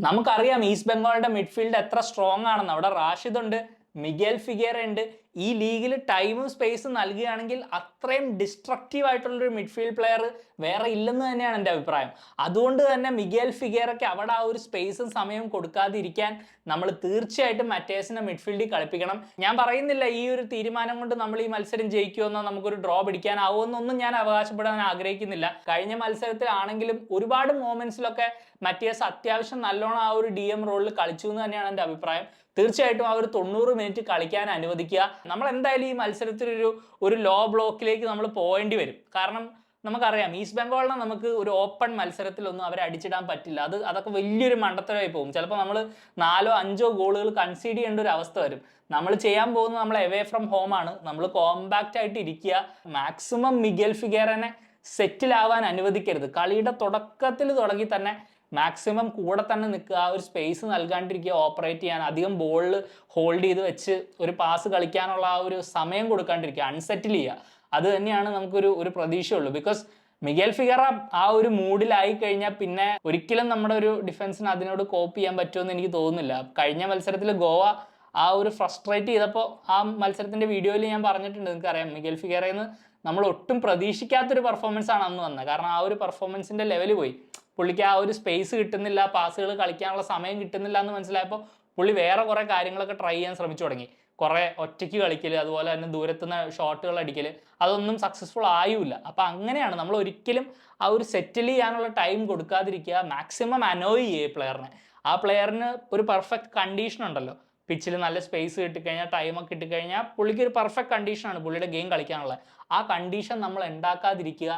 നമുക്കറിയാം east ബംഗാളിന്റെ midfield എത്ര strong ആണെന്ന്. അവിടെ റാഷിദ് ഉണ്ട്, മിഗേൽ ഫിഗേറ ഉണ്ട്. ഈ ലീഗിൽ ടൈമും സ്പേസും നൽകുകയാണെങ്കിൽ അത്രയും ഡിസ്ട്രക്റ്റീവ് ആയിട്ടുള്ളൊരു മിഡ്ഫീൽഡ് പ്ലെയർ വേറെ ഇല്ലെന്ന് തന്നെയാണ് എൻ്റെ അഭിപ്രായം. അതുകൊണ്ട് തന്നെ മിഗേൽ ഫിഗേറയ്ക്ക് അവിടെ ആ ഒരു സ്പേസും സമയവും കൊടുക്കാതിരിക്കാൻ നമ്മൾ തീർച്ചയായിട്ടും മറ്റേസിനെ മിഡ്ഫീൽഡിൽ കളിപ്പിക്കണം. ഞാൻ പറയുന്നില്ല ഈ ഒരു തീരുമാനം കൊണ്ട് നമ്മൾ ഈ മത്സരം ജയിക്കുമെന്നോ നമുക്കൊരു ഡ്രോ പിടിക്കാനാവുമെന്നൊന്നും ഞാൻ അവകാശപ്പെടാൻ ആഗ്രഹിക്കുന്നില്ല. കഴിഞ്ഞ മത്സരത്തിലാണെങ്കിലും ഒരുപാട് മൊമെന്റ്സിലൊക്കെ മറ്റിയസ് അത്യാവശ്യം നല്ലോണം ആ ഒരു DM റോളിൽ കളിച്ചു എന്ന് തന്നെയാണ് എൻ്റെ അഭിപ്രായം. തീർച്ചയായിട്ടും ആ ഒരു 90 മിനിറ്റ് കളിക്കാൻ അനുവദിക്കുക. നമ്മൾ എന്തായാലും ഈ മത്സരത്തിൽ ഒരു ലോ ബ്ലോക്കിലേക്ക് നമ്മൾ പോകേണ്ടി വരും. കാരണം നമുക്കറിയാം ഈസ്റ്റ് ബംഗാളിനെ നമുക്ക് ഒരു ഓപ്പൺ മത്സരത്തിലൊന്നും അവരെ അടിച്ചിടാൻ പറ്റില്ല. അതൊക്കെ വലിയൊരു മണ്ടത്തരമായി പോകും. ചിലപ്പോൾ നമ്മൾ 4-5 ഗോളുകൾ കൺസീഡ് ചെയ്യേണ്ട ഒരു അവസ്ഥ വരും. നമ്മൾ ചെയ്യാൻ പോകുന്നത് നമ്മൾ എവേ ഫ്രം ഹോം ആണ്. നമ്മൾ കോമ്പാക്റ്റ് ആയിട്ട് ഇരിക്കുക. മാക്സിമം മിഗേൽ ഫിഗേറനെ സെറ്റിലാവാൻ അനുവദിക്കരുത്. കളിയുടെ തുടക്കത്തിൽ തുടങ്ങി തന്നെ മാക്സിമം കൂടെ തന്നെ നിൽക്കുക, ആ ഒരു സ്പേസ് നൽകാണ്ടിരിക്കുക, ഓപ്പറേറ്റ് ചെയ്യാൻ, അധികം ബോളിൽ ഹോൾഡ് ചെയ്ത് വെച്ച് ഒരു പാസ് കളിക്കാനുള്ള ആ ഒരു സമയം കൊടുക്കാണ്ടിരിക്കുക, അൺസെറ്റിൽ ചെയ്യുക. അത് തന്നെയാണ് നമുക്കൊരു പ്രതീക്ഷയുള്ളൂ. ബിക്കോസ് മിഗേൽ ഫിഗറ ആ ഒരു മൂഡിലായി കഴിഞ്ഞാൽ പിന്നെ ഒരിക്കലും നമ്മുടെ ഒരു ഡിഫൻസിന് അതിനോട് കോപ്പ് ചെയ്യാൻ പറ്റുമെന്ന് എനിക്ക് തോന്നുന്നില്ല. കഴിഞ്ഞ മത്സരത്തിൽ ഗോവ ആ ഒരു ഫ്രസ്ട്രേറ്റ് ചെയ്തപ്പോൾ ആ മത്സരത്തിന്റെ വീഡിയോയിൽ ഞാൻ പറഞ്ഞിട്ടുണ്ട്, നിങ്ങൾക്കറിയാം മിഗേൽ ഫിഗറയിൽ നിന്ന് നമ്മൾ ഒട്ടും പ്രതീക്ഷിക്കാത്തൊരു പെർഫോമൻസ് ആണ് അന്ന് വന്നത്. കാരണം ആ ഒരു പെർഫോമൻസിന്റെ ലെവൽ പോയി. പുള്ളിക്ക് ആ ഒരു സ്പേസ് കിട്ടുന്നില്ല, പാസുകൾ കളിക്കാനുള്ള സമയം കിട്ടുന്നില്ല എന്ന് മനസ്സിലായപ്പോൾ പുള്ളി വേറെ കുറേ കാര്യങ്ങളൊക്കെ ട്രൈ ചെയ്യാൻ ശ്രമിച്ചു തുടങ്ങി. കുറേ ഒറ്റയ്ക്ക് കളിക്കൽ, അതുപോലെ തന്നെ ദൂരത്തുനിന്ന് ഷോട്ടുകൾ അടിക്കൽ, അതൊന്നും സക്സസ്ഫുൾ ആയില്ല. അപ്പം അങ്ങനെയാണ് നമ്മൾ ഒരിക്കലും ആ ഒരു സെറ്റിൽ ചെയ്യാനുള്ള ടൈം കൊടുക്കാതിരിക്കുക. മാക്സിമം അനോയ് ചെയ്യുക പ്ലെയറിനെ. ആ പ്ലെയറിന് ഒരു പെർഫെക്റ്റ് കണ്ടീഷൻ ഉണ്ടല്ലോ, പിച്ചിൽ നല്ല സ്പേസ് കിട്ടിക്കഴിഞ്ഞാൽ, ടൈമൊക്കെ കിട്ടിക്കഴിഞ്ഞാൽ പുള്ളിക്ക് ഒരു പെർഫെക്റ്റ് കണ്ടീഷനാണ് പുള്ളിയുടെ ഗെയിം കളിക്കാനുള്ളത്. ആ കണ്ടീഷൻ നമ്മൾ ഉണ്ടാക്കാതിരിക്കുക.